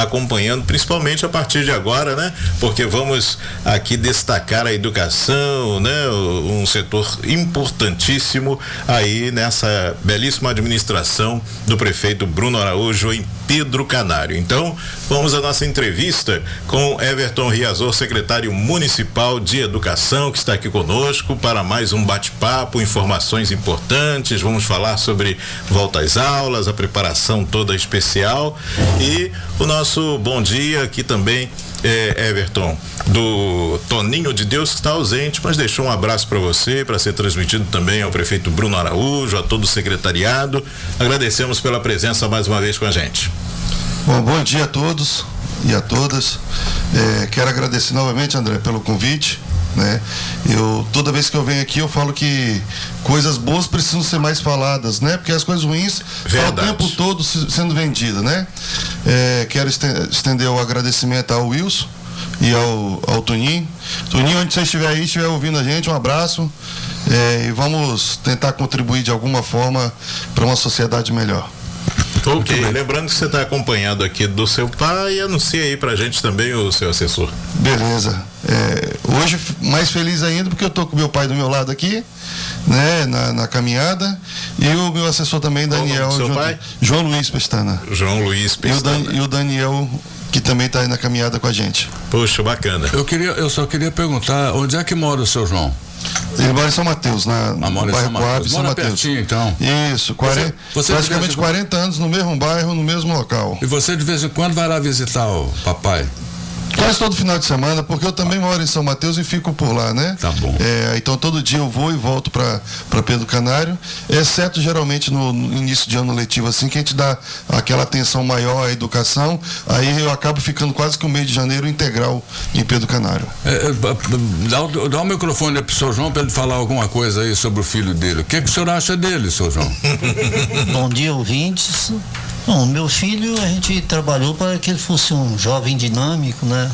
acompanhando, principalmente a partir de agora, né? Porque vamos aqui destacar a educação, né? Um setor importantíssimo aí nessa belíssima administração do prefeito Bruno Araújo em Pedro Canário. Então, vamos à nossa entrevista com Everton Riazor, secretário municipal de Educação, que está aqui conosco para mais um bate-papo, informações importantes. Vamos falar sobre volta às aulas, a preparação toda especial e o nosso bom dia aqui também, Everton, do Toninho de Deus, que está ausente, mas deixou um abraço para você, para ser transmitido também ao prefeito Bruno Araújo, a todo o secretariado. Agradecemos pela presença mais uma vez com a gente. Bom dia a todos e a todas. Quero agradecer novamente, André, pelo convite, né? Toda vez que eu venho aqui eu falo que coisas boas precisam ser mais faladas, né? Porque as coisas ruins estão o tempo todo sendo vendidas, né? Quero estender o agradecimento ao Wilson e ao Toninho. Toninho, onde você estiver aí, estiver ouvindo a gente, um abraço, e vamos tentar contribuir de alguma forma para uma sociedade melhor. Ok, lembrando que você está acompanhado aqui do seu pai, e anuncia aí pra gente também o seu assessor. Beleza. Hoje mais feliz ainda porque eu tô com meu pai do meu lado aqui, né, na caminhada, e o meu assessor também, Daniel. Seu pai? João Luiz Pestana. João Luiz Pestana. E o Daniel, que também está aí na caminhada com a gente. Poxa, bacana. Eu só queria perguntar, onde é que mora o seu João? Ele mora em São Mateus, no bairro Coab, São Mateus. Pertinho, então. Isso, praticamente 40 anos no mesmo bairro, no mesmo local. E você de vez em quando vai lá visitar o papai? Quase todo final de semana, porque eu também moro em São Mateus e fico por lá, né? Tá bom. Então todo dia eu vou e volto para Pedro Canário, exceto geralmente no início de ano letivo, assim, que a gente dá aquela atenção maior à educação, aí eu acabo ficando quase que o mês de janeiro integral em Pedro Canário. Dá o microfone pro seu João para ele falar alguma coisa aí sobre o filho dele. O que o senhor acha dele, seu João? Bom dia, ouvintes. Bom, meu filho, a gente trabalhou para que ele fosse um jovem dinâmico, né?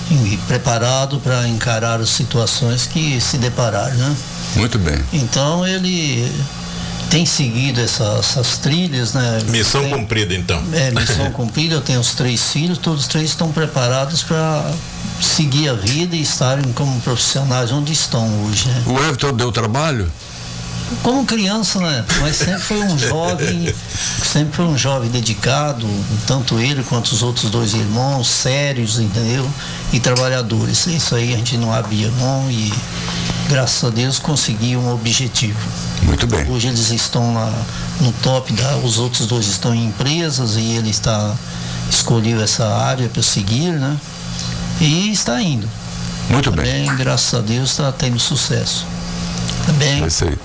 E preparado para encarar as situações que se depararam, né? Muito bem. Então ele tem seguido essas trilhas, né? Missão cumprida, então. Missão cumprida. Eu tenho os 3 filhos, todos os 3 estão preparados para seguir a vida e estarem como profissionais onde estão hoje, né? O Everton deu trabalho? Como criança, né? Mas sempre foi um jovem dedicado, tanto ele quanto os outros 2 irmãos, sérios, entendeu? E trabalhadores. Isso aí a gente não abria mão e, graças a Deus, conseguiu um objetivo. Muito bem. Hoje eles estão lá no top, os outros 2 estão em empresas e ele escolheu essa área para seguir, né? E está indo. Muito bem. Graças a Deus está tendo sucesso. Tá bem. É isso aí.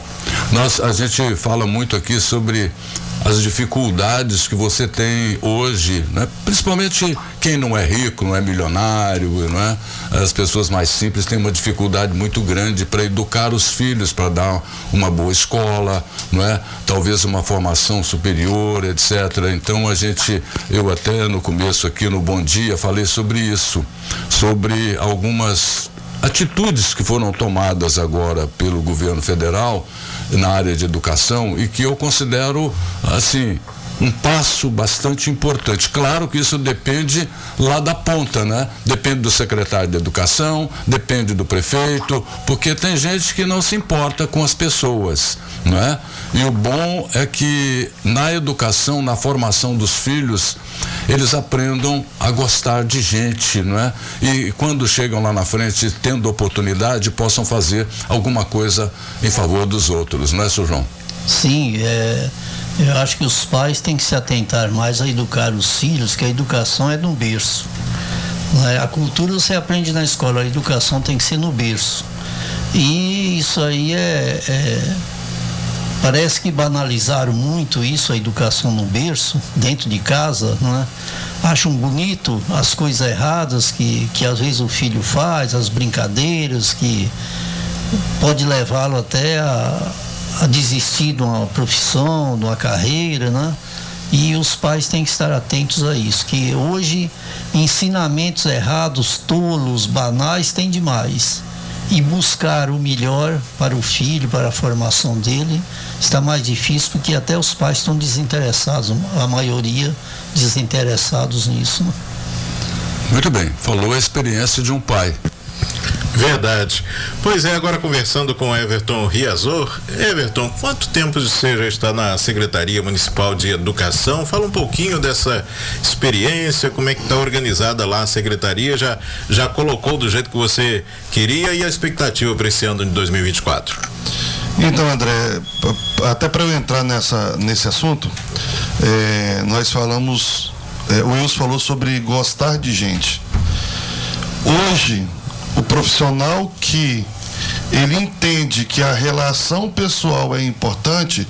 A gente fala muito aqui sobre as dificuldades que você tem hoje, né? Principalmente quem não é rico, não é milionário, né? As pessoas mais simples têm uma dificuldade muito grande para educar os filhos, para dar uma boa escola, não é? Talvez uma formação superior, etc. Então eu até no começo aqui no Bom Dia falei sobre isso, sobre algumas atitudes que foram tomadas agora pelo governo federal na área de educação e que eu considero, assim, um passo bastante importante. Claro que isso depende lá da ponta, né? Depende do secretário de Educação, depende do prefeito, porque tem gente que não se importa com as pessoas, não é? E o bom é que na educação, na formação dos filhos, eles aprendam a gostar de gente, não é? E quando chegam lá na frente, tendo oportunidade, possam fazer alguma coisa em favor dos outros, não é, seu João? Sim, eu acho que os pais têm que se atentar mais a educar os filhos, que a educação é no berço. A cultura você aprende na escola, a educação tem que ser no berço. E isso aí parece que banalizaram muito isso, a educação no berço, dentro de casa, não é? Acham bonito as coisas erradas que às vezes o filho faz, as brincadeiras que pode levá-lo até a desistir de uma profissão, de uma carreira, né? E os pais têm que estar atentos a isso, que hoje ensinamentos errados, tolos, banais, tem demais. E buscar o melhor para o filho, para a formação dele, está mais difícil porque até os pais estão desinteressados, a maioria desinteressados nisso, né? Muito bem, falou a experiência de um pai. Verdade. Pois é, agora conversando com Everton Riazor. Everton, quanto tempo você já está na Secretaria Municipal de Educação? Fala um pouquinho dessa experiência, como é que está organizada lá a Secretaria, já colocou do jeito que você queria e a expectativa para esse ano de 2024? Então, André, até para eu entrar nesse assunto, nós falamos, o Wilson falou sobre gostar de gente. Hoje, o profissional que ele entende que a relação pessoal é importante,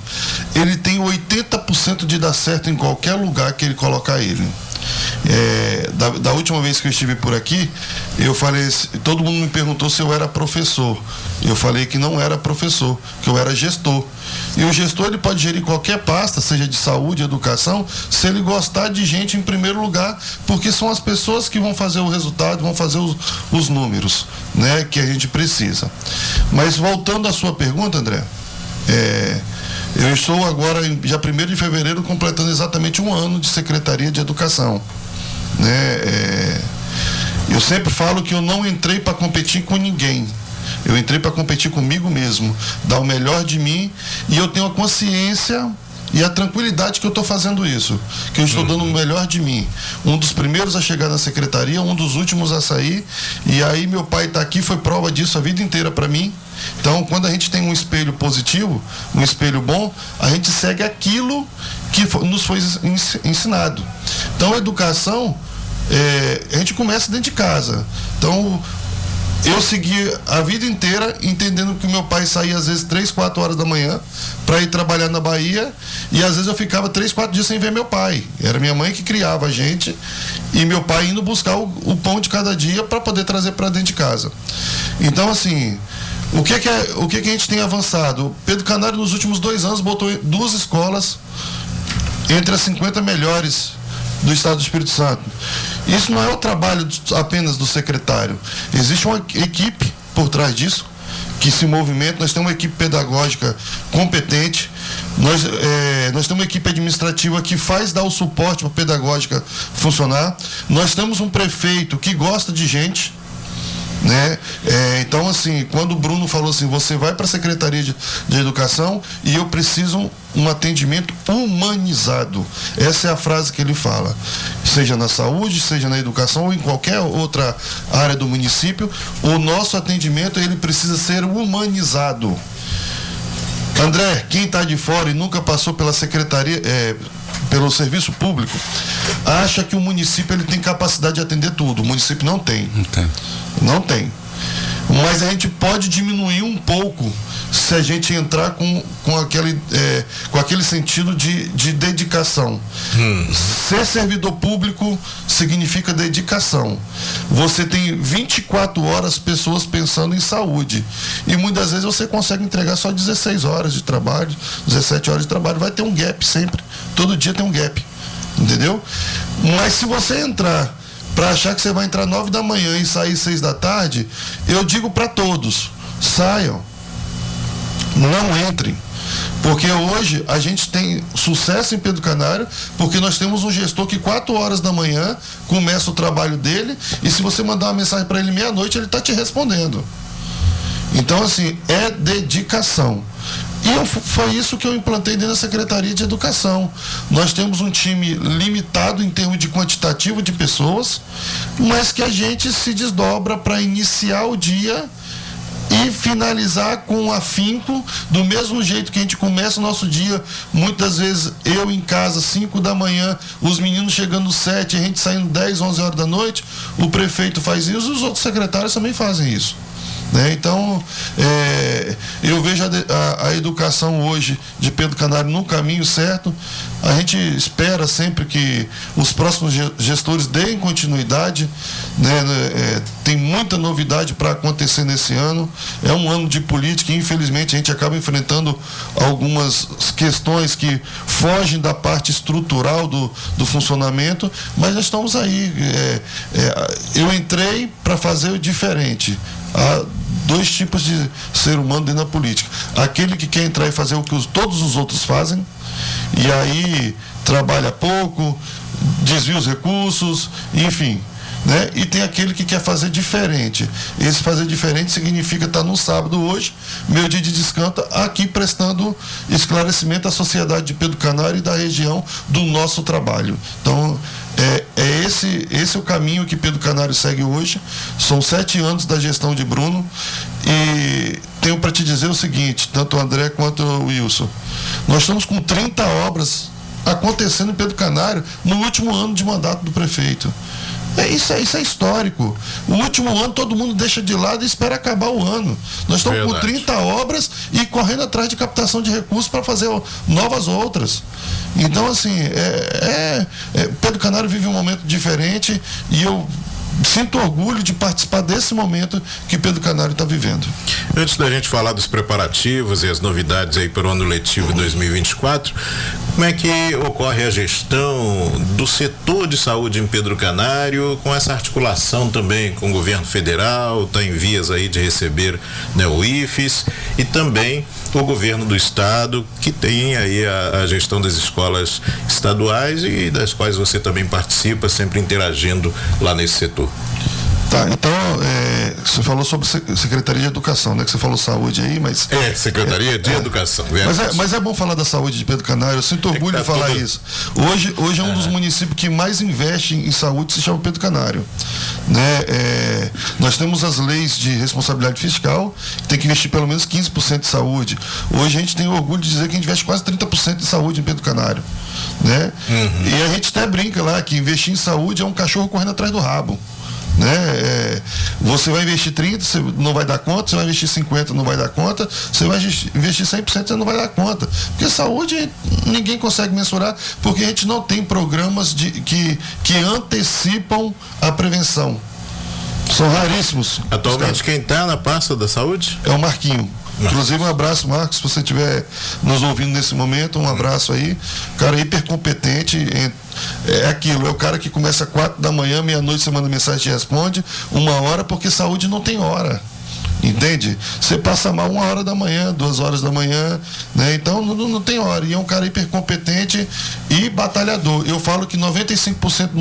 ele tem 80% de dar certo em qualquer lugar que ele colocar ele. Da última vez que eu estive por aqui, eu falei, todo mundo me perguntou se eu era professor. Eu falei que não era professor, que eu era gestor. E o gestor, ele pode gerir qualquer pasta, seja de saúde, educação, se ele gostar de gente em primeiro lugar, porque são as pessoas que vão fazer o resultado, vão fazer os números, né, que a gente precisa. Mas voltando à sua pergunta, André, eu estou agora, já 1º de fevereiro, completando exatamente 1 ano de Secretaria de Educação, né? Eu sempre falo que eu não entrei para competir com ninguém. Eu entrei para competir comigo mesmo, dar o melhor de mim, e eu tenho a consciência e a tranquilidade que eu estou fazendo isso, que eu estou dando o melhor de mim. Um dos primeiros a chegar na secretaria, um dos últimos a sair, e aí meu pai está aqui, foi prova disso a vida inteira para mim. Então, quando a gente tem um espelho positivo, um espelho bom, a gente segue aquilo que nos foi ensinado. Então, a educação, a gente começa dentro de casa. Então, eu segui a vida inteira entendendo que meu pai saía às vezes 3, 4 horas da manhã para ir trabalhar na Bahia, e às vezes eu ficava 3, 4 dias sem ver meu pai. Era minha mãe que criava a gente e meu pai indo buscar o pão de cada dia para poder trazer para dentro de casa. Então, assim, o que a gente tem avançado? O Pedro Canário, nos últimos 2 anos, botou 2 escolas entre as 50 melhores do Estado do Espírito Santo. Isso não é o trabalho apenas do secretário. Existe uma equipe por trás disso que se movimenta. Nós temos uma equipe pedagógica competente. Nós temos uma equipe administrativa que dá o suporte para a pedagógica funcionar. Nós temos um prefeito que gosta de gente, né? Então, assim, quando o Bruno falou assim, você vai para a Secretaria de Educação e eu preciso um atendimento humanizado. Essa é a frase que ele fala. Seja na saúde, seja na educação ou em qualquer outra área do município, o nosso atendimento, ele precisa ser humanizado. André, quem está de fora e nunca passou pela secretaria, pelo serviço público, acha que o município ele tem capacidade de atender tudo. O município não tem. Não tem. Mas a gente pode diminuir um pouco se a gente entrar com aquele sentido de dedicação. Ser servidor público significa dedicação. Você tem 24 horas pessoas pensando em saúde. E muitas vezes você consegue entregar só 16 horas de trabalho, 17 horas de trabalho. Vai ter um gap sempre. Todo dia tem um gap. Entendeu? Mas se você entrar para achar que você vai entrar 9 da manhã e sair 6 da tarde, eu digo para todos, saiam, não entrem, porque hoje a gente tem sucesso em Pedro Canário, porque nós temos um gestor que 4 horas da manhã começa o trabalho dele, e se você mandar uma mensagem para ele meia-noite, ele está te respondendo. Então, assim, é dedicação. E foi isso que eu implantei dentro da Secretaria de Educação. Nós temos um time limitado em termos de quantitativo de pessoas, mas que a gente se desdobra para iniciar o dia e finalizar com afinco, do mesmo jeito que a gente começa o nosso dia. Muitas vezes eu em casa, 5 da manhã, os meninos chegando 7, a gente saindo 10, 11 horas da noite, o prefeito faz isso, os outros secretários também fazem isso. Então, eu vejo a educação hoje de Pedro Canário no caminho certo. A gente espera sempre que os próximos gestores deem continuidade, né? Tem muita novidade para acontecer nesse ano. É um ano de política e, infelizmente, a gente acaba enfrentando algumas questões que fogem da parte estrutural do funcionamento, mas nós estamos aí. Eu entrei para fazer o diferente. Há 2 tipos de ser humano dentro da política: aquele que quer entrar e fazer o que todos os outros fazem, e aí trabalha pouco, desvia os recursos, enfim. né? E tem aquele que quer fazer diferente. Esse fazer diferente significa estar no sábado hoje, meu dia de descanso, aqui prestando esclarecimento à sociedade de Pedro Canário e da região do nosso trabalho. Então, esse é o caminho que Pedro Canário segue hoje. São 7 anos da gestão de Bruno e tenho para te dizer o seguinte, tanto o André quanto o Wilson, nós estamos com 30 obras acontecendo em Pedro Canário no último ano de mandato do prefeito. Isso é histórico. O último ano todo mundo deixa de lado e espera acabar o ano. Nós estamos com 30 obras e correndo atrás de captação de recursos para fazer novas outras. Então, assim, Pedro Canário vive um momento diferente e eu sinto orgulho de participar desse momento que Pedro Canário está vivendo. Antes da gente falar dos preparativos e as novidades aí para o ano letivo 2024, como é que ocorre a gestão do setor de saúde em Pedro Canário, com essa articulação também com o governo federal, está em vias aí de receber, né, o IFES, e também o governo do estado, que tem aí a gestão das escolas estaduais e das quais você também participa, sempre interagindo lá nesse setor. Tá, então, você falou sobre Secretaria de Educação, né? Que você falou saúde aí, mas... Secretaria de Educação. Mas é bom falar da saúde de Pedro Canário, eu sinto orgulho de falar isso. Hoje é um dos municípios que mais investe em saúde, se chama Pedro Canário. Né? Nós temos as leis de responsabilidade fiscal, que tem que investir pelo menos 15% de saúde. Hoje a gente tem orgulho de dizer que a gente investe quase 30% de saúde em Pedro Canário. Né? E a gente até brinca lá que investir em saúde é um cachorro correndo atrás do rabo. Né? Você vai investir 30%, você não vai dar conta, você vai investir 50%, não vai dar conta, você vai investir 100%, você não vai dar conta. Porque saúde ninguém consegue mensurar, porque a gente não tem programas que antecipam a prevenção. São raríssimos. Atualmente quem está na pasta da saúde? É o Marquinho. Inclusive, um abraço, Marcos, se você estiver nos ouvindo nesse momento, um abraço aí. Cara hiper competente, é aquilo, é o cara que começa às 4 da manhã, meia-noite você manda mensagem e responde, 1 hora, porque saúde não tem hora. Entende? Você passa mal 1 hora da manhã, 2 horas da manhã, né? Então não tem hora. E é um cara hiper competente e batalhador. Eu falo que 95%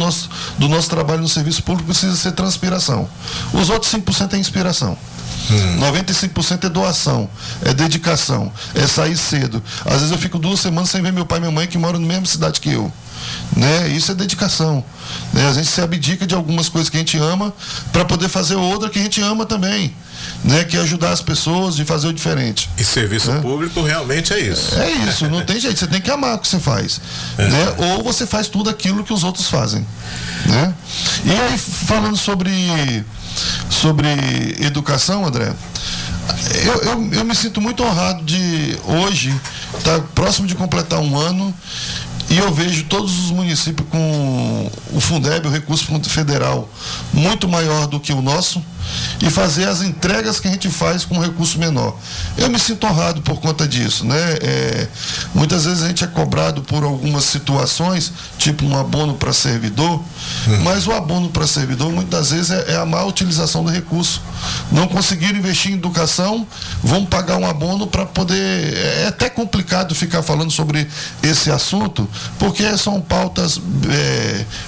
do nosso trabalho no serviço público precisa ser transpiração. Os outros 5% é inspiração. 95% é doação, é dedicação, é sair cedo. Às vezes eu fico 2 semanas sem ver meu pai e minha mãe que moram na mesma cidade que eu. Né? Isso é dedicação. Né? A gente se abdica de algumas coisas que a gente ama para poder fazer outra que a gente ama também. Né? Que é ajudar as pessoas de fazer o diferente. E serviço público realmente é isso. É isso, não tem jeito, você tem que amar o que você faz. Né? Ou você faz tudo aquilo que os outros fazem. Né? E aí, falando sobre educação, André, eu me sinto muito honrado de hoje estar próximo de completar 1 ano e eu vejo todos os municípios com o Fundeb, o recurso federal, muito maior do que o nosso, e fazer as entregas que a gente faz com um recurso menor. Eu me sinto honrado por conta disso, né? Muitas vezes a gente é cobrado por algumas situações, tipo um abono para servidor, mas o abono para servidor muitas vezes é a má utilização do recurso. Não conseguiram investir em educação, vão pagar um abono para poder... É até complicado ficar falando sobre esse assunto, porque são pautas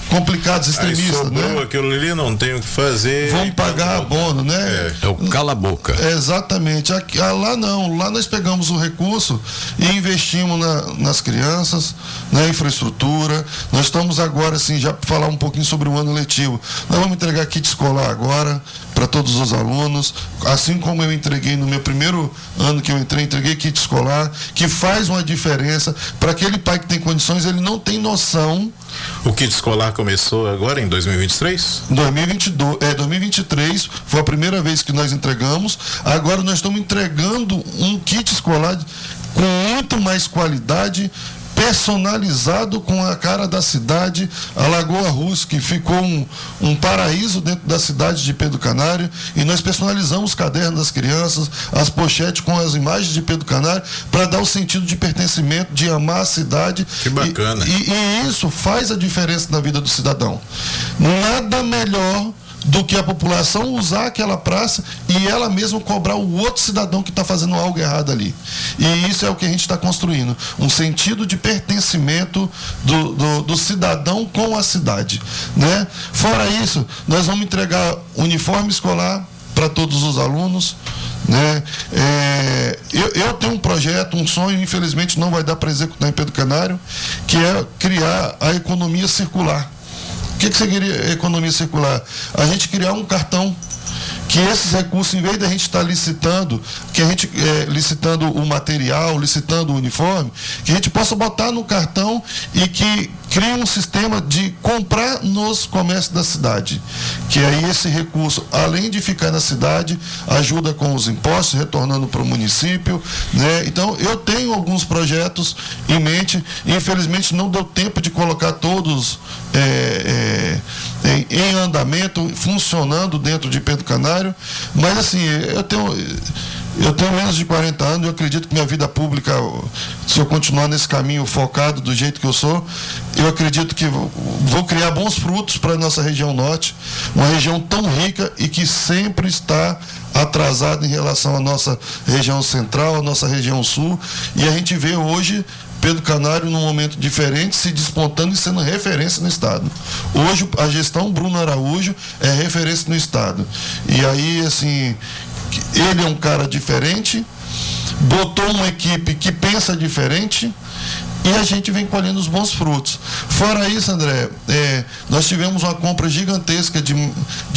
complicadas, extremistas, né? Aquilo ali não tem o que fazer. Vão pagar abono, né? É o cala-boca. Exatamente. Lá não. Lá nós pegamos o recurso e investimos nas crianças, na infraestrutura. Nós estamos agora, assim, já para falar um pouquinho sobre o ano letivo. Nós vamos entregar kit escolar agora para todos os alunos, assim como eu entreguei no meu primeiro ano que eu entreguei kit escolar, que faz uma diferença para aquele pai que tem condições, ele não tem noção. O kit escolar começou agora em 2023? 2023 foi a primeira vez que nós entregamos. Agora nós estamos entregando um kit escolar com muito mais qualidade, personalizado com a cara da cidade. A Lagoa Russa, que ficou um paraíso dentro da cidade de Pedro Canário, e nós personalizamos os cadernos das crianças, as pochetes com as imagens de Pedro Canário, para dar o sentido de pertencimento, de amar a cidade. Que bacana. E isso faz a diferença na vida do cidadão. Nada melhor do que a população usar aquela praça e ela mesma cobrar o outro cidadão que está fazendo algo errado ali. E isso é o que a gente está construindo, um sentido de pertencimento do cidadão com a cidade, né? Fora isso, nós vamos entregar uniforme escolar para todos os alunos, né? Eu tenho um projeto, um sonho, infelizmente não vai dar para executar em Pedro Canário, que é criar a economia circular. O que seria economia circular? A gente criar um cartão que esses recursos, em vez de a gente estar licitando, que a gente licitando o material, licitando o uniforme, que a gente possa botar no cartão e que crie um sistema de comprar nos comércios da cidade. Que aí esse recurso, além de ficar na cidade, ajuda com os impostos, retornando para o município, né? Então, eu tenho alguns projetos em mente, infelizmente não deu tempo de colocar todos em andamento, funcionando dentro de Pedro Canário, mas assim, eu tenho menos de 40 anos, eu acredito que minha vida pública, se eu continuar nesse caminho focado do jeito que eu sou, eu acredito que vou criar bons frutos para a nossa região norte, uma região tão rica e que sempre está atrasada em relação à nossa região central, à nossa região sul, e a gente vê hoje Pedro Canário num momento diferente, se despontando e sendo referência no estado. Hoje a gestão Bruno Araújo é referência no estado. E aí, assim, ele é um cara diferente, botou uma equipe que pensa diferente e a gente vem colhendo os bons frutos. Fora isso, André, nós tivemos uma compra gigantesca de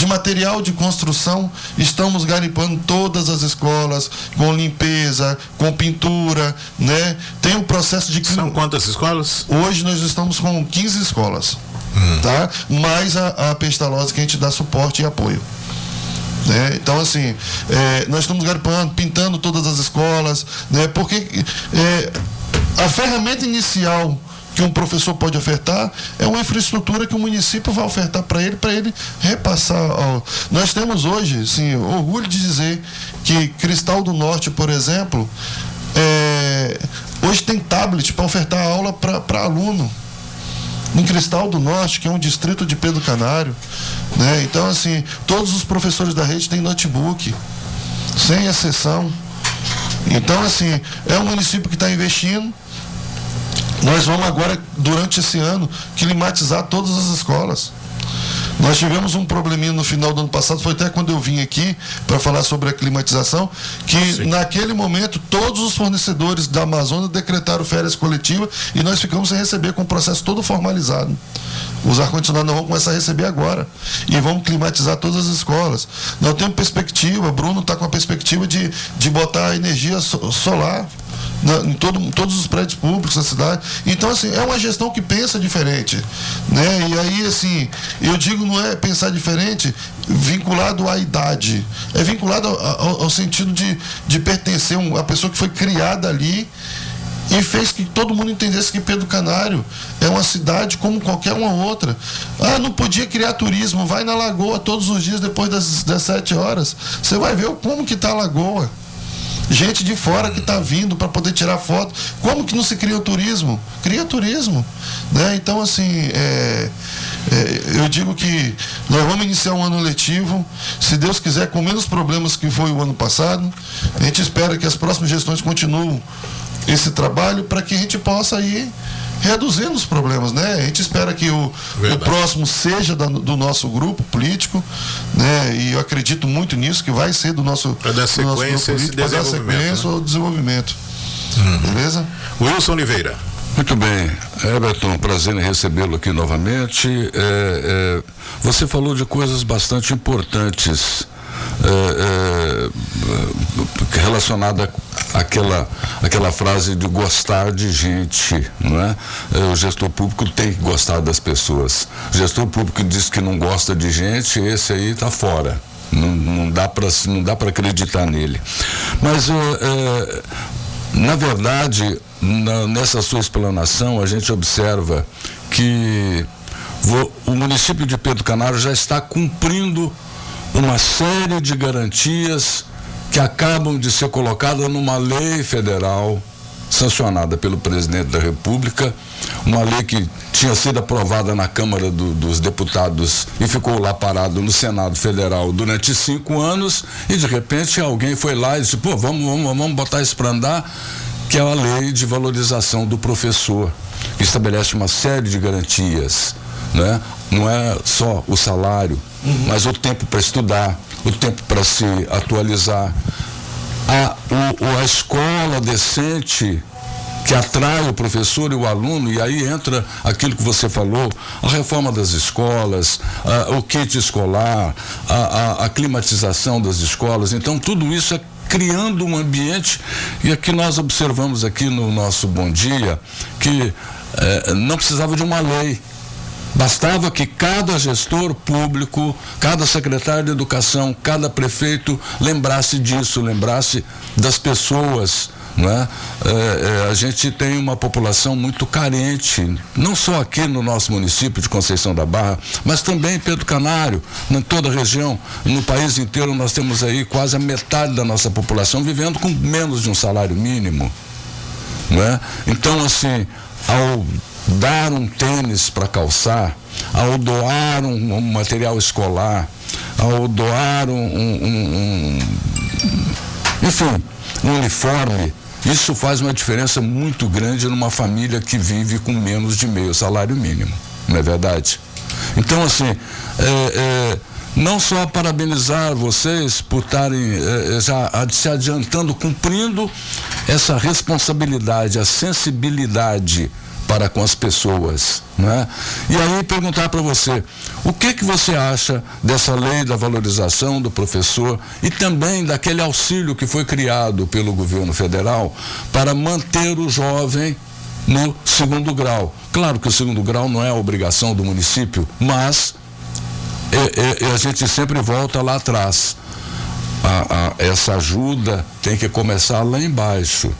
material de construção, estamos garimpando todas as escolas, com limpeza, com pintura, né? Tem um processo de... São quantas escolas? Hoje nós estamos com 15 escolas, tá? Mais a Pestalozzi, que a gente dá suporte e apoio. Né? Então, assim, nós estamos garimpando, pintando todas as escolas, né? Porque a ferramenta inicial que um professor pode ofertar é uma infraestrutura que o município vai ofertar para ele repassar. Nós temos hoje, assim, orgulho de dizer que Cristal do Norte, por exemplo, hoje tem tablet para ofertar aula para aluno. Em Cristal do Norte, que é um distrito de Pedro Canário, né? Então, assim, todos os professores da rede têm notebook, sem exceção. Então, assim, é um município que está investindo. Nós vamos agora, durante esse ano, climatizar todas as escolas. Nós tivemos um probleminha no final do ano passado, foi até quando eu vim aqui para falar sobre a climatização, que Sim. Naquele momento todos os fornecedores da Amazônia decretaram férias coletivas e nós ficamos sem receber, com o processo todo formalizado. Os ar-condicionados nós vamos começar a receber agora e vamos climatizar todas as escolas. Nós temos perspectiva, Bruno está com a perspectiva de botar energia solar em todos os prédios públicos da cidade. Então, assim, é uma gestão que pensa diferente, né? E aí, assim, eu digo, não é pensar diferente vinculado à idade, é vinculado ao sentido de pertencer a pessoa que foi criada ali e fez que todo mundo entendesse que Pedro Canário é uma cidade como qualquer uma outra. Não podia criar turismo, vai na Lagoa todos os dias depois das 17 horas, você vai ver como que está a Lagoa. Gente de fora que está vindo para poder tirar foto. Como que não se cria o turismo? Cria turismo, né? Então, assim, eu digo que nós vamos iniciar um ano letivo, se Deus quiser, com menos problemas que foi o ano passado. A gente espera que as próximas gestões continuem esse trabalho para que a gente possa ir reduzindo os problemas, né? A gente espera que o próximo seja do nosso grupo político, né? E eu acredito muito nisso, que vai ser do nosso para dar sequência ao desenvolvimento. Beleza? Wilson Oliveira. Muito bem, Everton, prazer em recebê-lo aqui novamente. Você falou de coisas bastante importantes relacionada àquela frase de gostar de gente, não é? O gestor público tem que gostar das pessoas. O gestor público que diz que não gosta de gente, esse aí está fora. Não dá para acreditar nele. Mas na verdade, nessa sua explanação, a gente observa que o município de Pedro Canário já está cumprindo uma série de garantias que acabam de ser colocadas numa lei federal, sancionada pelo presidente da República, uma lei que tinha sido aprovada na Câmara dos Deputados e ficou lá parado no Senado Federal durante 5 anos, e de repente alguém foi lá e disse, pô, vamos botar isso para andar, que é a lei de valorização do professor, que estabelece uma série de garantias, né? Não é só o salário, mas o tempo para estudar, o tempo para se atualizar, a escola decente que atrai o professor e o aluno, e aí entra aquilo que você falou, a reforma das escolas, o kit escolar, a climatização das escolas. Então tudo isso é criando um ambiente, e aqui nós observamos aqui no nosso Bom Dia que não precisava de uma lei. Bastava que cada gestor público, cada secretário de educação, cada prefeito lembrasse disso, lembrasse das pessoas, não é? A gente tem uma população muito carente, não só aqui no nosso município de Conceição da Barra, mas também em Pedro Canário, em toda a região, no país inteiro nós temos aí quase a metade da nossa população vivendo com menos de um salário mínimo, não é? Então, assim, ao dar um tênis para calçar, ao doar um material escolar, ao doar enfim, um uniforme, isso faz uma diferença muito grande numa família que vive com menos de meio salário mínimo, não é verdade? Então, assim, não só parabenizar vocês por estarem já se adiantando, cumprindo essa responsabilidade, a sensibilidade para com as pessoas, né? E aí perguntar para você, o que você acha dessa lei da valorização do professor e também daquele auxílio que foi criado pelo governo federal para manter o jovem no 2º grau? Claro que o 2º grau não é a obrigação do município, mas a gente sempre volta lá atrás. Essa ajuda tem que começar lá embaixo.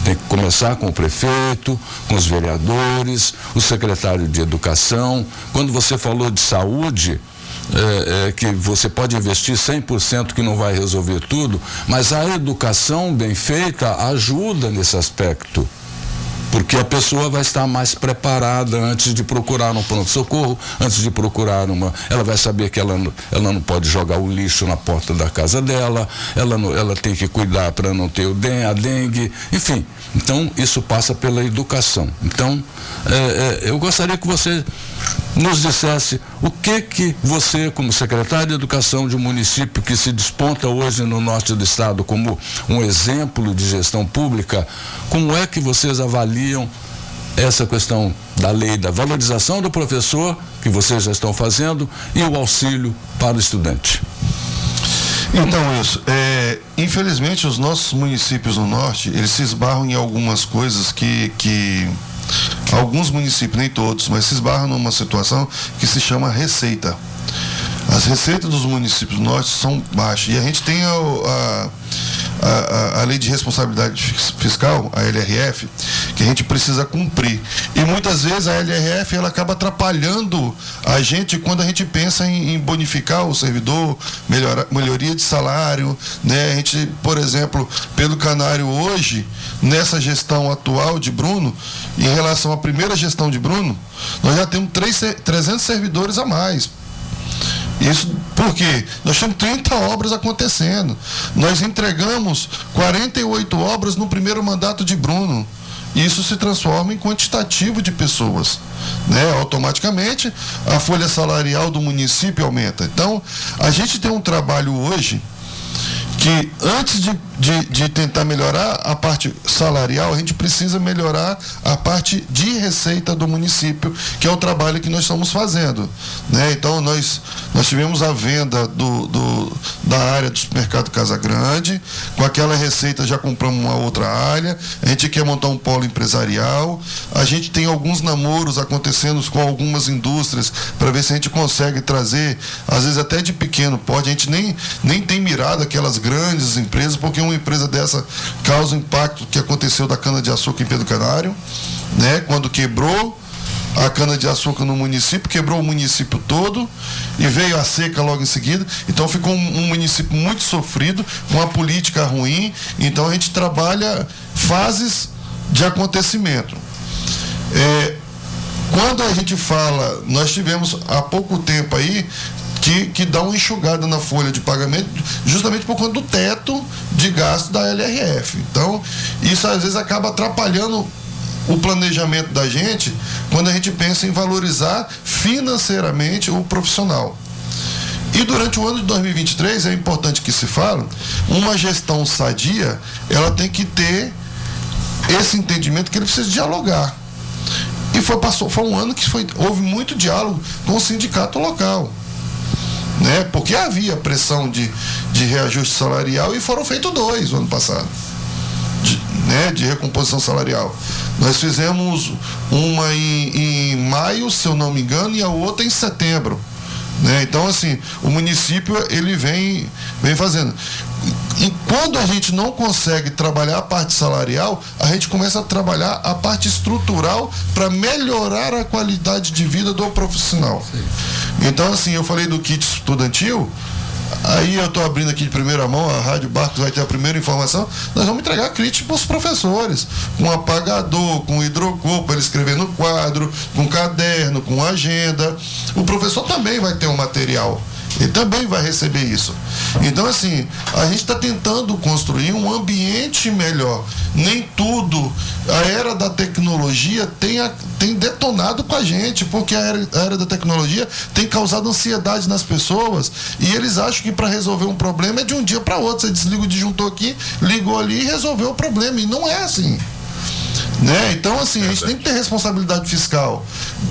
Tem que começar com o prefeito, com os vereadores, o secretário de educação. Quando você falou de saúde, que você pode investir 100% que não vai resolver tudo, mas a educação bem feita ajuda nesse aspecto. Porque a pessoa vai estar mais preparada antes de procurar um pronto-socorro, antes de procurar ela vai saber que ela não pode jogar o lixo na porta da casa dela, ela tem que cuidar para não ter a dengue, enfim. Então, isso passa pela educação. Então, eu gostaria que você nos dissesse o que você, como secretário de Educação de um município que se desponta hoje no norte do estado como um exemplo de gestão pública, como é que vocês avaliam essa questão da lei da valorização do professor, que vocês já estão fazendo, e o auxílio para o estudante? Então, isso, infelizmente os nossos municípios no norte, eles se esbarram em algumas coisas que alguns municípios, nem todos, mas se esbarram numa situação que se chama receita. As receitas dos municípios do norte são baixas, e a gente tem a lei de responsabilidade fiscal, a LRF, que a gente precisa cumprir. E muitas vezes a LRF ela acaba atrapalhando a gente quando a gente pensa em bonificar o servidor, melhoria de salário, né? A gente, por exemplo, Pedro Canário hoje, nessa gestão atual de Bruno, em relação à primeira gestão de Bruno, nós já temos 300 servidores a mais. Isso porque nós temos 30 obras acontecendo. Nós entregamos 48 obras no primeiro mandato de Bruno. Isso se transforma em quantitativo de pessoas, né? Automaticamente a folha salarial do município aumenta. Então, a gente tem um trabalho hoje que antes de tentar melhorar a parte salarial, a gente precisa melhorar a parte de receita do município, que é o trabalho que nós estamos fazendo, né? Então nós tivemos a venda da área do supermercado Casa Grande, com aquela receita já compramos uma outra área, a gente quer montar um polo empresarial, a gente tem alguns namoros acontecendo com algumas indústrias para ver se a gente consegue trazer, às vezes até de pequeno porte, a gente nem tem mirado aquelas grandes empresas, porque uma empresa dessa causa o impacto que aconteceu da cana-de-açúcar em Pedro Canário, né? Quando quebrou a cana-de-açúcar no município, quebrou o município todo e veio a seca logo em seguida. Então ficou um município muito sofrido, com uma política ruim. Então a gente trabalha fases de acontecimento. Quando a gente fala, nós tivemos há pouco tempo aí que dá uma enxugada na folha de pagamento justamente por conta do teto de gasto da LRF. Então, isso às vezes acaba atrapalhando o planejamento da gente quando a gente pensa em valorizar financeiramente o profissional. E durante o ano de 2023, é importante que se fale, uma gestão sadia, ela tem que ter esse entendimento que ele precisa dialogar. E foi um ano que houve muito diálogo com o sindicato local, né? Porque havia pressão de reajuste salarial e foram feitos 2 no ano passado, de recomposição salarial. Nós fizemos uma em maio, se eu não me engano, e a outra em setembro. Né? Então, assim, o município ele vem fazendo. E quando a gente não consegue trabalhar a parte salarial, a gente começa a trabalhar a parte estrutural para melhorar a qualidade de vida do profissional. Sim. Então, assim, eu falei do kit estudantil, aí eu estou abrindo aqui de primeira mão, a Rádio Barcos vai ter a primeira informação, nós vamos entregar kit para os professores, com apagador, com hidrocor, para ele escrever no quadro, com caderno, com agenda. O professor também vai ter um material. Ele também vai receber isso. Então, assim, a gente está tentando construir um ambiente melhor. Nem tudo, a era da tecnologia tem detonado com a gente, porque a era da tecnologia tem causado ansiedade nas pessoas e eles acham que para resolver um problema é de um dia para outro. Você desliga o disjuntor aqui, ligou ali e resolveu o problema. E não é assim. Né? Então, assim, a gente tem que ter responsabilidade fiscal.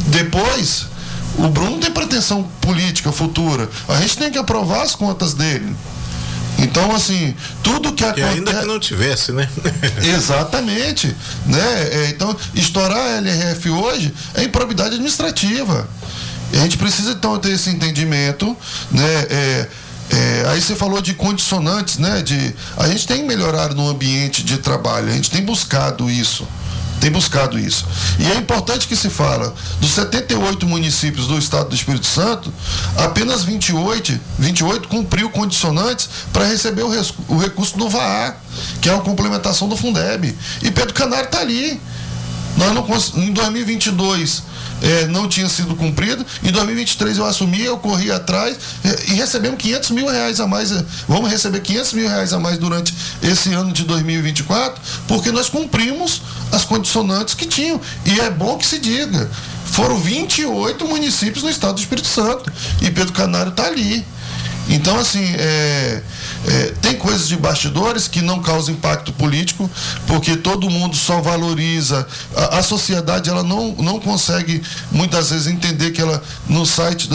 Depois, o Bruno tem pretensão política futura. A gente tem que aprovar as contas dele. Então, assim, tudo que acontece... E ainda que não tivesse, né? Exatamente. Né? Então, estourar a LRF hoje é improbidade administrativa. A gente precisa, então, ter esse entendimento, né? Aí você falou de condicionantes, né? A gente tem melhorado no ambiente de trabalho, a gente tem buscado isso. E é importante que se fala, dos 78 municípios do estado do Espírito Santo, apenas 28 cumpriu condicionantes para receber o recurso do VAA, que é uma complementação do Fundeb. E Pedro Canário está ali. Em 2022 não tinha sido cumprido, em 2023 eu assumi, eu corri atrás e recebemos R$500 mil a mais, vamos receber R$500 mil a mais durante esse ano de 2024, porque nós cumprimos as condicionantes que tinham, e é bom que se diga, foram 28 municípios no estado do Espírito Santo, e Pedro Canário está ali. Então, assim, tem coisas de bastidores que não causam impacto político, porque todo mundo só valoriza, a sociedade ela não consegue muitas vezes entender que ela, no site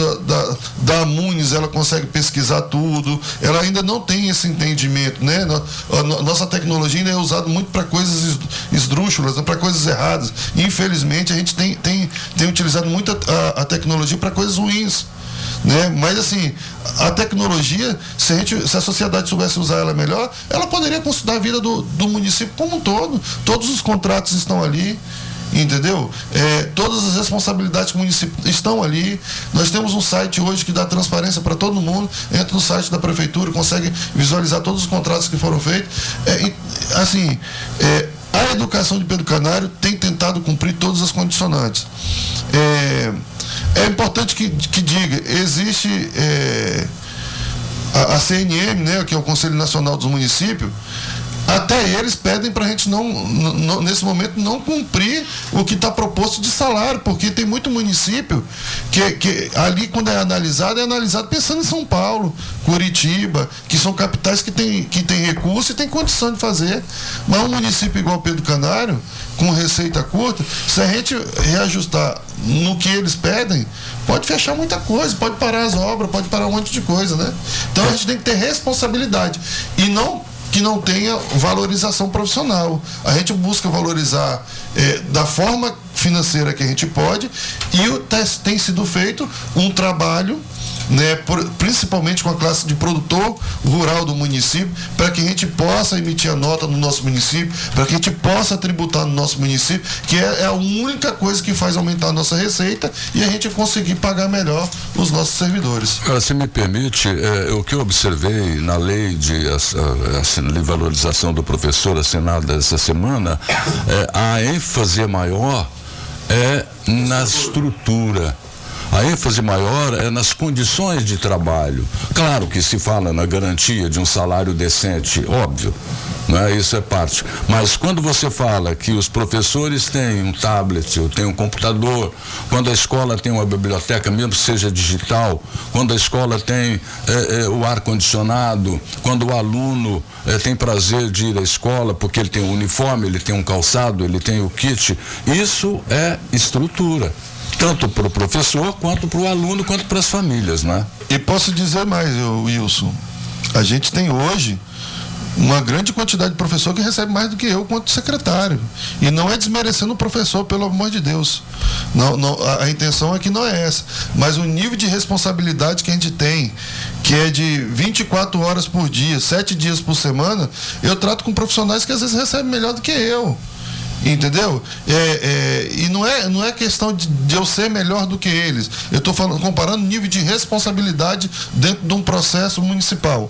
da Amunis, ela consegue pesquisar tudo, ela ainda não tem esse entendimento, né? Nossa tecnologia ainda é usada muito para coisas esdrúxulas, para coisas erradas. Infelizmente, a gente tem utilizado muito a tecnologia para coisas ruins. Né? Mas assim, a tecnologia, se a sociedade soubesse usar ela melhor, ela poderia consolidar a vida do município como um todo. Todos os contratos estão ali, entendeu? Todas as responsabilidades do município estão ali. Nós temos um site hoje que dá transparência para todo mundo, entra no site da prefeitura, consegue visualizar todos os contratos que foram feitos. A educação de Pedro Canário tem tentado cumprir todas as condicionantes. É importante que diga, existe a CNM, né, que é o Conselho Nacional dos Municípios, até eles pedem para a gente nesse momento não cumprir o que está proposto de salário, porque tem muito município que ali, quando é analisado pensando em São Paulo, Curitiba, que são capitais que tem recurso e tem condição de fazer. Mas um município igual Pedro Canário, com receita curta, se a gente reajustar no que eles pedem, pode fechar muita coisa, pode parar as obras, pode parar um monte de coisa, né? Então a gente tem que ter responsabilidade e que não tenha valorização profissional. A gente busca valorizar da forma financeira que a gente pode, e tem sido feito um trabalho né, principalmente com a classe de produtor rural do município, para que a gente possa emitir a nota no nosso município, para que a gente possa tributar no nosso município, que é a única coisa que faz aumentar a nossa receita e a gente conseguir pagar melhor os nossos servidores. Se me permite, o que eu observei na lei de valorização do professor assinada essa semana, a ênfase maior é na estrutura. A ênfase maior é nas condições de trabalho. Claro que se fala na garantia de um salário decente, óbvio, né? Isso é parte. Mas quando você fala que os professores têm um tablet, ou têm um computador, quando a escola tem uma biblioteca, mesmo que seja digital, quando a escola tem o ar-condicionado, quando o aluno tem prazer de ir à escola porque ele tem um uniforme, ele tem um calçado, ele tem o kit, isso é estrutura. Tanto para o professor, quanto para o aluno, quanto para as famílias, né? E posso dizer mais, Wilson, a gente tem hoje uma grande quantidade de professor que recebe mais do que eu quanto secretário. E não é desmerecendo o professor, pelo amor de Deus. Não, a intenção aqui não é essa. Mas o nível de responsabilidade que a gente tem, que é de 24 horas por dia, 7 dias por semana, eu trato com profissionais que às vezes recebem melhor do que eu. Entendeu? E não é questão de eu ser melhor do que eles. Eu estou comparando o nível de responsabilidade dentro de um processo municipal.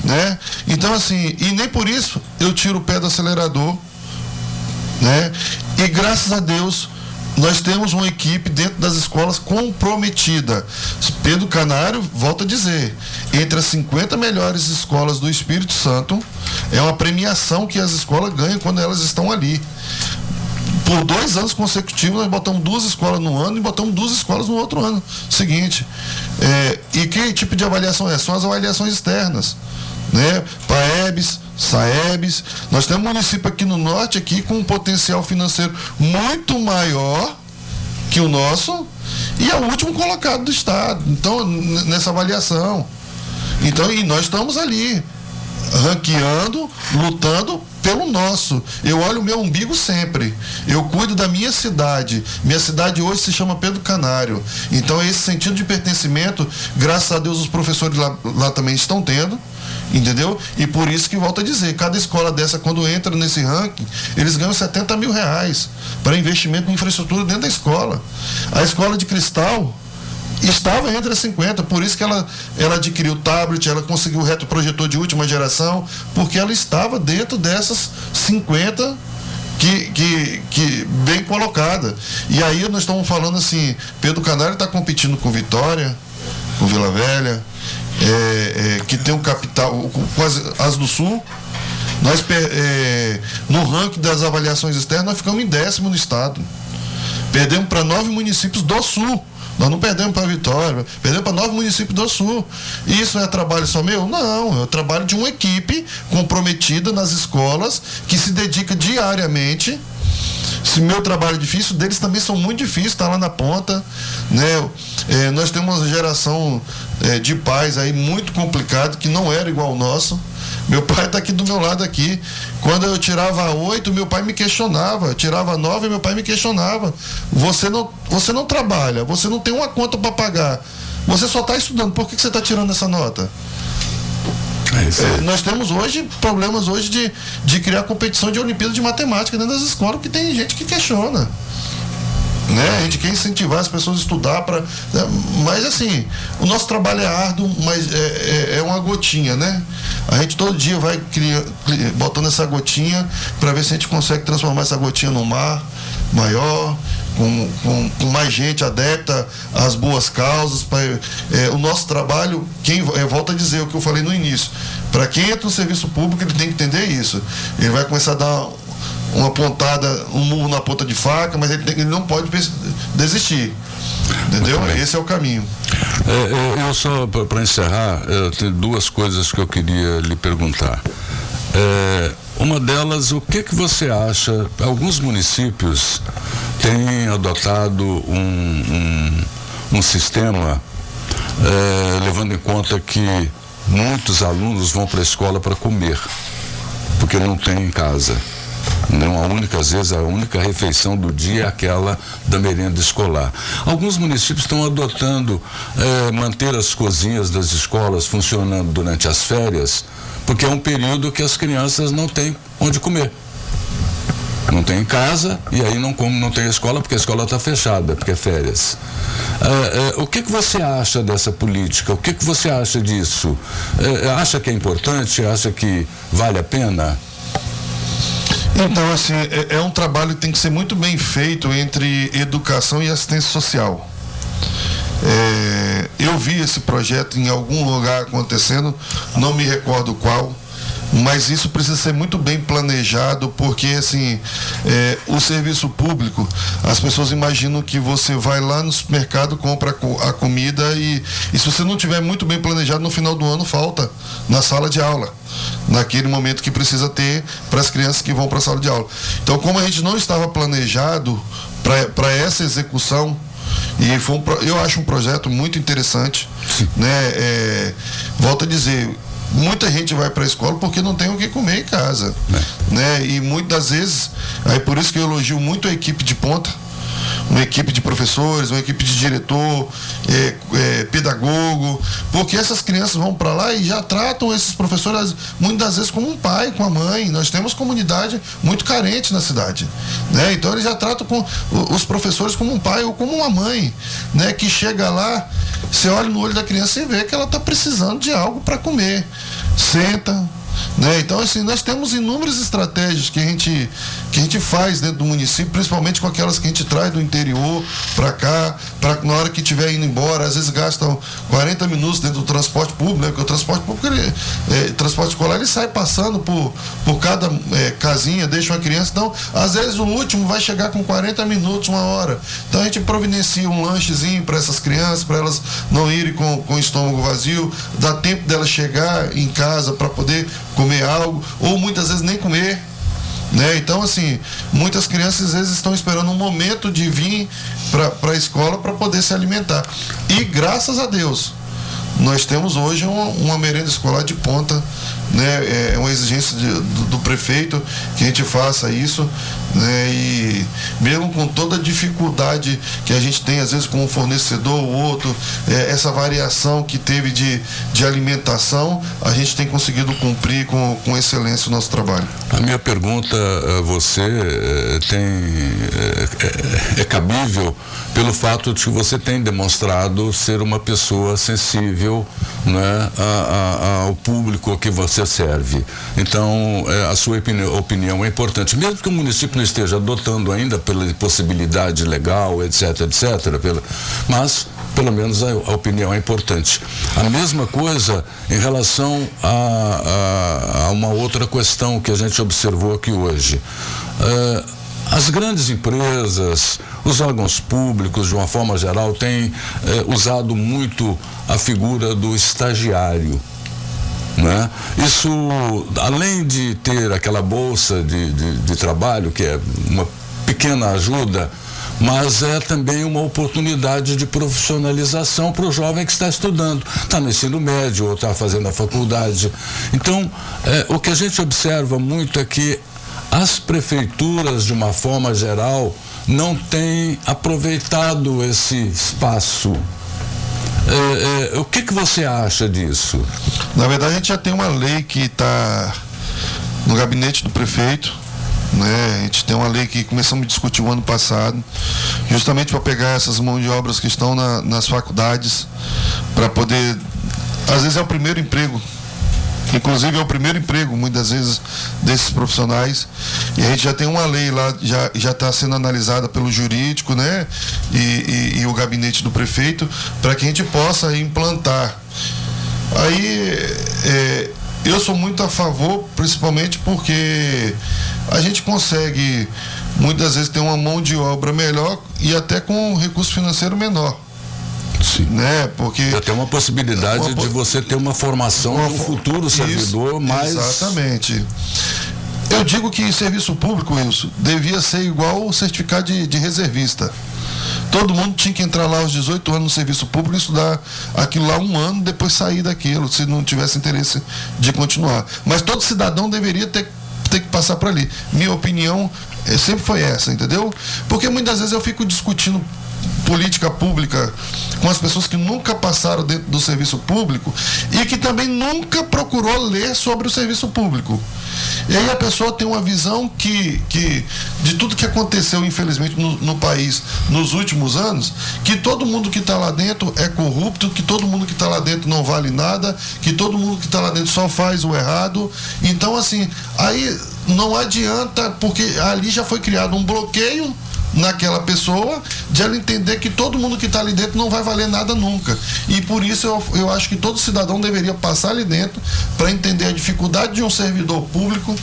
Né? Então, assim, e nem por isso eu tiro o pé do acelerador. Né? E graças a Deus, nós temos uma equipe dentro das escolas comprometida. Pedro Canário, volto a dizer, entre as 50 melhores escolas do Espírito Santo, é uma premiação que as escolas ganham quando elas estão ali. Por 2 anos consecutivos, nós botamos 2 escolas no ano e botamos 2 escolas no outro ano seguinte. E que tipo de avaliação é? São as avaliações externas, né? PAEBs, SAEBs. Nós temos um município aqui no norte aqui com um potencial financeiro muito maior que o nosso e é o último colocado do estado. Então, nessa avaliação. Então, e nós estamos ali ranqueando, lutando pelo nosso. Eu olho o meu umbigo sempre. Eu cuido da minha cidade. Minha cidade hoje se chama Pedro Canário. Então, esse sentido de pertencimento, graças a Deus, os professores lá também estão tendo. Entendeu? E por isso que volto a dizer, cada escola dessa, quando entra nesse ranking, eles ganham R$70 mil para investimento em infraestrutura dentro da escola. A escola de Cristal estava entre as 50, por isso que ela adquiriu o tablet, ela conseguiu o retroprojetor de última geração, porque ela estava dentro dessas 50 que bem colocada. E aí nós estamos falando assim, Pedro Canário está competindo com Vitória, com Vila Velha, que tem um capital, com as do Sul. Nós, no ranking das avaliações externas, nós ficamos em 10º no estado. Perdemos para 9 municípios do Sul. Nós não perdemos para Vitória, perdemos para 9 municípios do Sul. E isso é trabalho só meu? Não, é o trabalho de uma equipe comprometida nas escolas, que se dedica diariamente. Se meu trabalho é difícil, deles também são muito difíceis, está lá na ponta, né? Nós temos uma geração de pais aí muito complicado, que não era igual ao nosso. Meu pai está aqui do meu lado aqui. Quando eu tirava 8, meu pai me questionava. Eu tirava 9, meu pai me questionava. Você não trabalha, você não tem uma conta para pagar. Você só está estudando, por que você está tirando essa nota? Nós temos hoje problemas hoje de criar competição de Olimpíada de Matemática dentro das escolas, porque tem gente que questiona. Né? A gente quer incentivar as pessoas a estudar mas assim, o nosso trabalho é árduo, mas é uma gotinha, né? A gente todo dia vai botando essa gotinha para ver se a gente consegue transformar essa gotinha num mar maior, com mais gente adepta às boas causas. O nosso trabalho, volta a dizer o que eu falei no início, para quem entra no serviço público, ele tem que entender isso. Ele vai começar a dar uma pontada, um murro na ponta de faca, mas ele não pode desistir. Entendeu? Esse é o caminho. Eu só, para encerrar, tem 2 coisas que eu queria lhe perguntar. Uma delas, o que você acha? Alguns municípios têm adotado um sistema levando em conta que muitos alunos vão para a escola para comer, porque não tem em casa. Às vezes a única refeição do dia é aquela da merenda escolar. Alguns municípios estão adotando manter as cozinhas das escolas funcionando durante as férias, porque é um período que as crianças não têm onde comer. Não tem em casa e aí não tem escola porque a escola está fechada, porque é férias. O que você acha dessa política? O que você acha disso? Acha que é importante? Acha que vale a pena? Então, assim, é um trabalho que tem que ser muito bem feito entre educação e assistência social. Eu vi esse projeto em algum lugar acontecendo, não me recordo qual, mas isso precisa ser muito bem planejado, porque assim, o serviço público, as pessoas imaginam que você vai lá no supermercado, compra a comida e se você não tiver muito bem planejado, no final do ano falta na sala de aula, naquele momento que precisa ter para as crianças que vão para a sala de aula. Então, como a gente não estava planejado para essa execução, e eu acho um projeto muito interessante, né? Volto a dizer, muita gente vai para a escola porque não tem o que comer em casa, né? E muitas vezes, aí por isso que eu elogio muito a equipe de ponta, uma equipe de professores, uma equipe de diretor, pedagogo, porque essas crianças vão para lá e já tratam esses professores muitas vezes como um pai, com a mãe. Nós temos comunidade muito carente na cidade, né? Então eles já tratam os professores como um pai ou como uma mãe, né? Que chega lá, você olha no olho da criança e vê que ela está precisando de algo para comer, senta, né? Então, assim, nós temos inúmeras estratégias que a gente faz dentro do município, principalmente com aquelas que a gente traz do interior para cá, para na hora que estiver indo embora, às vezes gastam 40 minutos dentro do transporte público, né? Porque o transporte público, transporte escolar, ele sai passando por cada casinha, deixa uma criança, então, às vezes o último vai chegar com 40 minutos, 1 hora. Então a gente providencia um lanchezinho para essas crianças, para elas não irem com o estômago vazio, dá tempo delas chegar em casa para poder comer algo, ou muitas vezes nem comer, né? Então, assim, muitas crianças às vezes estão esperando um momento de vir para a escola para poder se alimentar. E graças a Deus, nós temos hoje uma merenda escolar de ponta, né? É uma exigência do prefeito que a gente faça isso, né? E mesmo com toda a dificuldade que a gente tem às vezes com um fornecedor ou outro, essa variação que teve de alimentação, a gente tem conseguido cumprir com excelência o nosso trabalho. A minha pergunta a você é cabível pelo fato de que você tem demonstrado ser uma pessoa sensível, né, ao público a que você serve. Então, a sua opinião é importante, mesmo que o município não esteja adotando ainda pela possibilidade legal, etc, mas pelo menos a opinião é importante. A mesma coisa em relação a uma outra questão que a gente observou aqui hoje. As grandes empresas, os órgãos públicos, de uma forma geral, têm usado muito a figura do estagiário, né? Isso, além de ter aquela bolsa de trabalho, que é uma pequena ajuda, mas é também uma oportunidade de profissionalização para o jovem que está estudando, está no ensino médio ou está fazendo a faculdade. Então, o que a gente observa muito é que as prefeituras, de uma forma geral, não têm aproveitado esse espaço. O que você acha disso? Na verdade, a gente já tem uma lei que está no gabinete do prefeito, né? A gente tem uma lei que começamos a discutir o ano passado, justamente para pegar essas mãos de obras que estão nas faculdades, para poder, às vezes é o primeiro emprego, inclusive é o primeiro emprego, muitas vezes, desses profissionais, e a gente já tem uma lei lá, já está sendo analisada pelo jurídico, né? E o gabinete do prefeito, para que a gente possa implantar. Aí, eu sou muito a favor, principalmente porque a gente consegue, muitas vezes, ter uma mão de obra melhor e até com um recurso financeiro menor. Sim. Né? Porque até uma possibilidade de você ter uma formação de um futuro servidor mais... Exatamente. Eu digo que serviço público, isso devia ser igual o certificado de reservista. Todo mundo tinha que entrar lá aos 18 anos no serviço público e estudar aquilo lá 1 ano, depois sair daquilo, se não tivesse interesse de continuar. Mas todo cidadão deveria ter ter que passar por ali. Minha opinião sempre foi essa, entendeu? Porque muitas vezes eu fico discutindo política pública com as pessoas que nunca passaram dentro do serviço público e que também nunca procurou ler sobre o serviço público. E aí a pessoa tem uma visão que de tudo que aconteceu, infelizmente, no país nos últimos anos, que todo mundo que está lá dentro é corrupto, que todo mundo que está lá dentro não vale nada, que todo mundo que está lá dentro só faz o errado. Então, assim, aí não adianta, porque ali já foi criado um bloqueio naquela pessoa, de ela entender que todo mundo que está ali dentro não vai valer nada nunca. E por isso eu acho que todo cidadão deveria passar ali dentro para entender a dificuldade de um servidor público.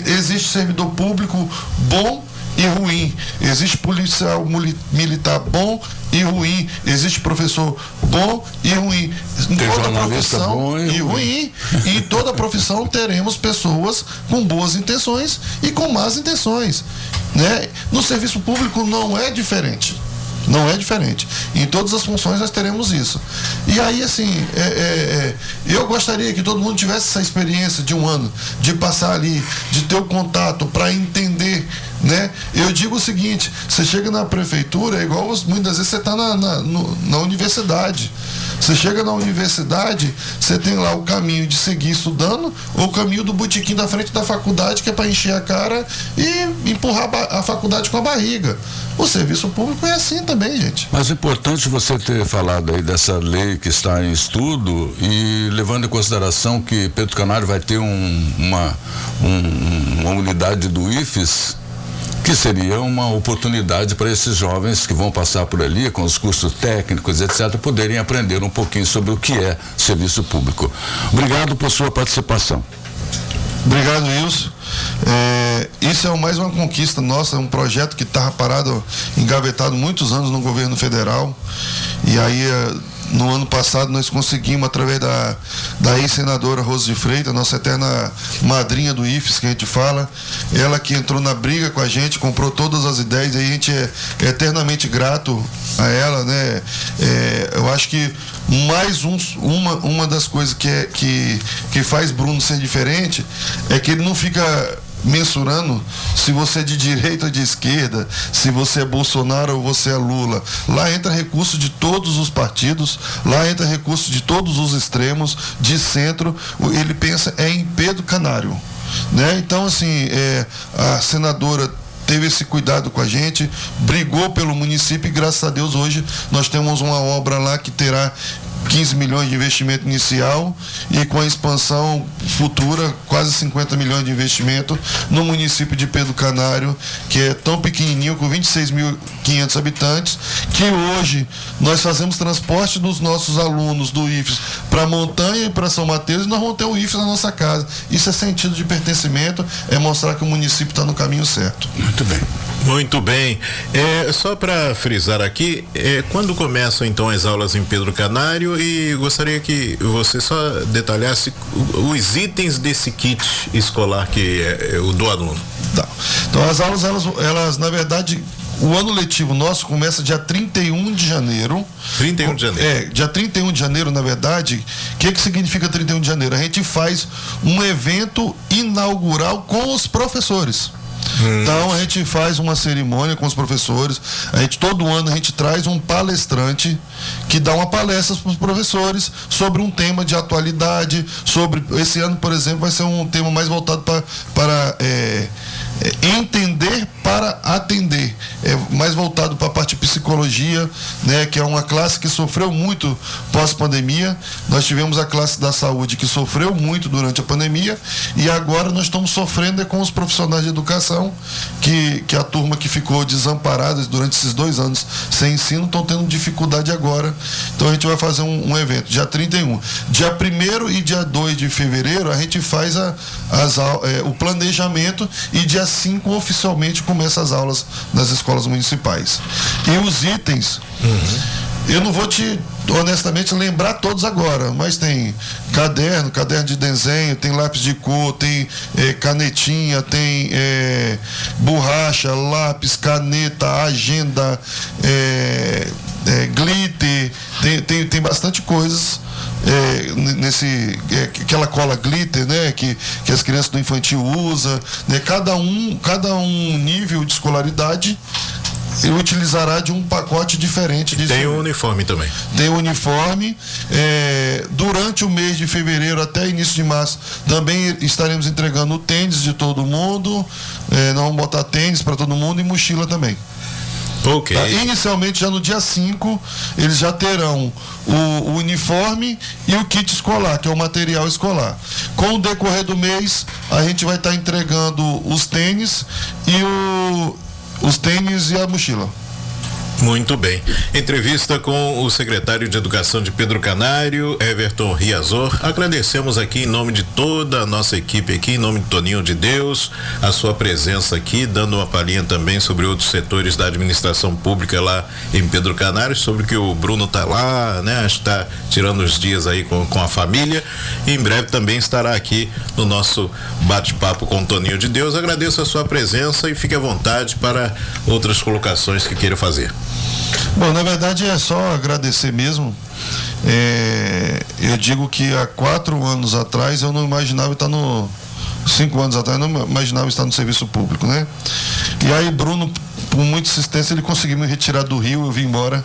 Existe servidor público bom e ruim, existe policial militar bom e ruim, existe professor bom e ruim, em toda profissão e ruim. E em toda profissão teremos pessoas com boas intenções e com más intenções, né? No serviço público não é diferente. Não é diferente. Em todas as funções nós teremos isso. E aí, assim, eu gostaria que todo mundo tivesse essa experiência de um ano, de passar ali, de ter o contato para entender, né? Eu digo o seguinte: você chega na prefeitura, é igual muitas vezes você está na universidade. Você chega na universidade, você tem lá o caminho de seguir estudando, ou o caminho do botequim da frente da faculdade, que é para encher a cara e empurrar a faculdade com a barriga. O serviço público é assim também, gente. Mas é importante você ter falado aí dessa lei que está em estudo e levando em consideração que Pedro Canário vai ter uma unidade do IFES, que seria uma oportunidade para esses jovens que vão passar por ali com os cursos técnicos, etc., poderem aprender um pouquinho sobre o que é serviço público. Obrigado por sua participação. Obrigado, Wilson. Isso é mais uma conquista nossa, um projeto que estava parado, engavetado muitos anos no governo federal. E aí, no ano passado, nós conseguimos, através da ex-senadora Rose de Freitas, nossa eterna madrinha do IFES, que a gente fala, ela que entrou na briga com a gente, comprou todas as ideias, e a gente é eternamente grato a ela, né? Eu acho que mais uma das coisas que faz Bruno ser diferente é que ele não fica mensurando se você é de direita ou de esquerda, se você é Bolsonaro ou você é Lula. Lá entra recurso de todos os partidos, lá entra recurso de todos os extremos, de centro. Ele pensa em Pedro Canário, né? Então, assim, a senadora teve esse cuidado com a gente, brigou pelo município e, graças a Deus, hoje nós temos uma obra lá que terá 15 milhões de investimento inicial e com a expansão futura, quase 50 milhões de investimento no município de Pedro Canário, que é tão pequenininho, com 26.500 habitantes, que hoje nós fazemos transporte dos nossos alunos do IFES para Montanha e para São Mateus, e nós vamos ter o IFES na nossa casa. Isso é sentido de pertencimento, é mostrar que o município está no caminho certo. Muito bem. Muito bem. Só para frisar aqui, quando começam então as aulas em Pedro Canário, e gostaria que você só detalhasse os itens desse kit escolar que é o do aluno. Tá. Então as aulas, elas na verdade, o ano letivo nosso começa dia 31 de janeiro. 31 de janeiro. Dia 31 de janeiro, na verdade. O que significa 31 de janeiro? A gente faz um evento inaugural com os professores. Então a gente faz uma cerimônia com os professores. Todo ano a gente traz um palestrante que dá uma palestra para os professores sobre um tema de atualidade. Esse ano, por exemplo, vai ser um tema mais voltado para entender para atender, mais voltado para a parte de psicologia, né, que é uma classe que sofreu muito pós-pandemia. Nós tivemos a classe da saúde que sofreu muito durante a pandemia, e agora nós estamos sofrendo com os profissionais de educação, que a turma que ficou desamparada durante esses 2 anos sem ensino estão tendo dificuldade agora. Então a gente vai fazer um evento dia 31, dia 1º e dia 2 de fevereiro a gente faz o planejamento, e dia 5 oficialmente começa as aulas nas escolas municipais. E os itens, eu não vou te, honestamente, lembrar todos agora, mas tem caderno de desenho, tem lápis de cor, tem canetinha, tem borracha, lápis, caneta, agenda, glitter, tem bastante coisas aquela cola glitter, né, que as crianças do infantil usam, né, cada um nível de escolaridade ele utilizará de um pacote diferente. Tem o uniforme também. Tem o uniforme. Durante o mês de fevereiro até início de março também estaremos entregando o tênis de todo mundo. Nós vamos botar tênis para todo mundo e mochila também. Ok. Inicialmente, já no dia 5, eles já terão o uniforme e o kit escolar, que é o material escolar. Com o decorrer do mês, a gente vai estar entregando os tênis e a mochila. Muito bem. Entrevista com o secretário de Educação de Pedro Canário, Everton Riazor. Agradecemos aqui em nome de toda a nossa equipe aqui, em nome de Toninho de Deus, a sua presença aqui, dando uma palhinha também sobre outros setores da administração pública lá em Pedro Canário, sobre que o Bruno tá lá, né? Está tirando os dias aí com a família. E em breve também estará aqui no nosso bate-papo com o Toninho de Deus. Agradeço a sua presença e fique à vontade para outras colocações que queira fazer. Bom, na verdade é só agradecer mesmo. Eu digo que há 4 anos atrás eu não imaginava estar 5 anos atrás eu não imaginava estar no serviço público, né? E aí Bruno, por muita insistência, ele conseguiu me retirar do Rio, eu vim embora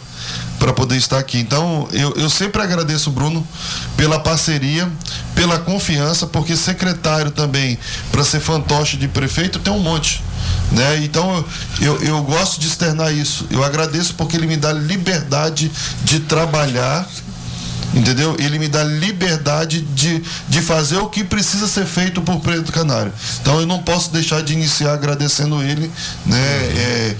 para poder estar aqui. Então, eu sempre agradeço o Bruno pela parceria, pela confiança, porque secretário também, para ser fantoche de prefeito, tem um monte, né? Então, eu gosto de externar isso. Eu agradeço porque ele me dá liberdade de trabalhar, entendeu? Ele me dá liberdade de fazer o que precisa ser feito por Pedro Canário. Então eu não posso deixar de iniciar agradecendo ele, né?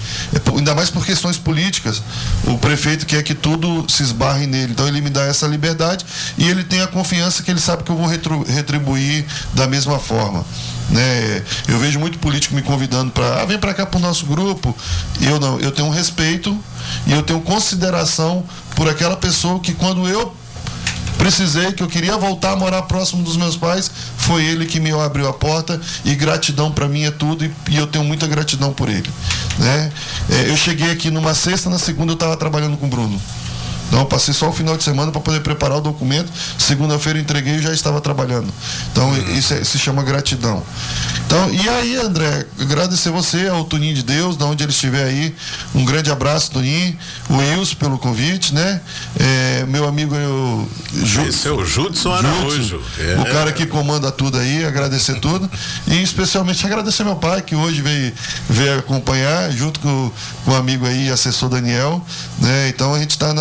Ainda mais por questões políticas. O prefeito quer que tudo se esbarre nele. Então ele me dá essa liberdade e ele tem a confiança que ele sabe que eu vou retribuir da mesma forma. Né? Eu vejo muito político me convidando para vem para cá para o nosso grupo. Eu tenho um respeito e eu tenho consideração por aquela pessoa que quando eu precisei, que eu queria voltar a morar próximo dos meus pais, foi ele que me abriu a porta, e gratidão para mim é tudo, e eu tenho muita gratidão por ele, né? Eu cheguei aqui numa sexta, na segunda eu estava trabalhando com o Bruno. Então eu passei só o final de semana para poder preparar o documento. Segunda-feira eu entreguei e já estava trabalhando. Então isso se chama gratidão. Então, e aí, André, agradecer você, ao Toninho de Deus, de onde ele estiver aí. Um grande abraço, Toninho. O Wilson pelo convite, né? Meu amigo esse é o Judson Araújo. O cara que comanda tudo aí, agradecer tudo. E especialmente agradecer meu pai, que hoje veio acompanhar, junto com o amigo aí, assessor Daniel, né? Então a gente está